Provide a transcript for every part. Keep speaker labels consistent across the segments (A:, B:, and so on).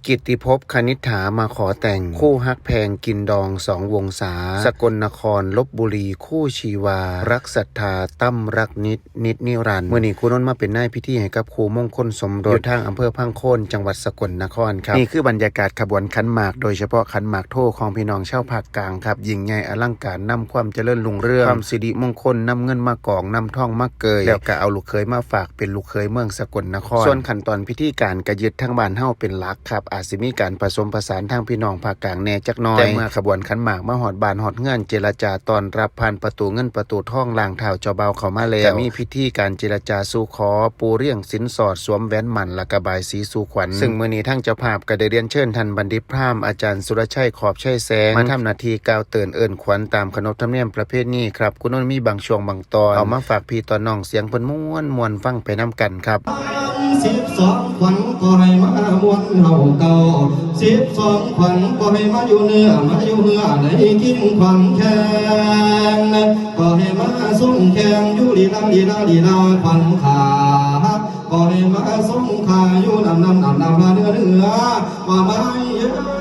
A: กิตติภพคณิษฐามาขอแต่งคู่ฮักแพงกินดองสองวงศาสกลนครลพบุรีคู่ชีวารักศรัทธาตั้มรักนิดนิรันดร์เมื่อนี้ครูนนท์มาเป็นนายพิธีให้กับครูมงคลสมรสอยู่ทางอำเภอพังโคนจังหวัดสกลนครครับนี่คือบรรยากาศขบวนขันหมากโดยเฉพาะขันหมากโทของพี่น้องชาวภาคกลางครับยิ่งใหญ่อลังการนำความเจริญรุ่งเรืองความสิริมงคลนำเงินมากองนำทองมาเกยแล้วก็เอาลูกเขยมาฝากเป็นลูกเขยเมืองสกลนครส่วนขั้นตอนพิธีการก็ยึดทั้งบ้านเฮาเป็นหลักครับอาจสิมีการผสมผสานทางพี่น้องภาคกลางแน่จักหน่อยแต่เมื่อขบวนขันหมากมาหอดบ้านหอดเงื่อนเจรจาตอนรับผ่านประตูเงินประตูทองล่างเท้าเจ้าเบาเข้ามาแล้วมีพิธีการเจรจาสู่ขอปูเรี่ยงสินสอดสวมแหวนหมันและกระบายสีสู่ขวัญซึ่งมื้อนี้ทั้งเจ้าภาพก็ได้เรียนเชิญท่านบัณฑิตพราหมณ์อาจารย์สุรชัยขอบชัยแสงมาทำหน้าที่กล่าวเตือนเอิ้นขวัญตามขนบธรรมเนียมประเพณีครับคุณนนท์มีบางช่วงบางตอนเอามาฝากพี่ตอนน้องเสียงเพิ่นม่วนฟังไปนํกันครับ
B: 12 ขวัญก็ให้มามวนเฮาเก่า12 ขวัญก็ให้มาอยู่เนื้อมาอยู่เหือได้กินขวัญแข็งก็ให้มาส่งแข็งอยู่ดีลาขวัญขาก็ให้มาส่งขาอยู่นำมาเนื้อว่าไม่เยอะ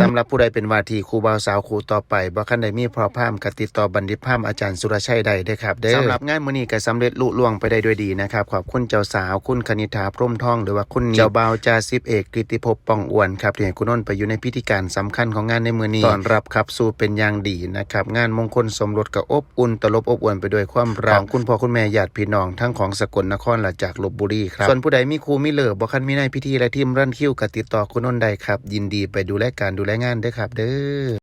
A: สำหรับผู้ใดเป็นวาทีครูบ่าวสาวครูต่อไปบ่คันใดมีพอพามกติดต่อบัณฑิตพามอาจารย์สุรชัยได้เด้อครับเด้อสำหรับงานมื้อนี้ก็สำเร็จลุล่วงไปได้ด้วยดีนะครับขอบคุณเจ้าสาวคุณคณิษฐาพรหมทองหรือว่าคุณเจ้าบ่าวจ่าสิบเอกกิตติภพป่องอ้วนครับที่ให้คุณนนท์ไปอยู่ในพิธีการสำคัญของงานในมื้อนี้ต้อนรับครับสู่เป็นอย่างดีนะครับงานมงคลสมรสก็อบอุ่นตลบอบอวนไปด้วยความรักของคุณพ่อคุณแม่ญาติพี่น้องทั้งของสกลนครและจากลพบุรีครับส่วนผู้ใดมีครูมีเลิกบ่คันมีในพิธีและทีมรันคิวก็ติดต่อคุณนนท์ได้ครับยินดีไปดูแลการดูแลงานเด้อครับเด้อ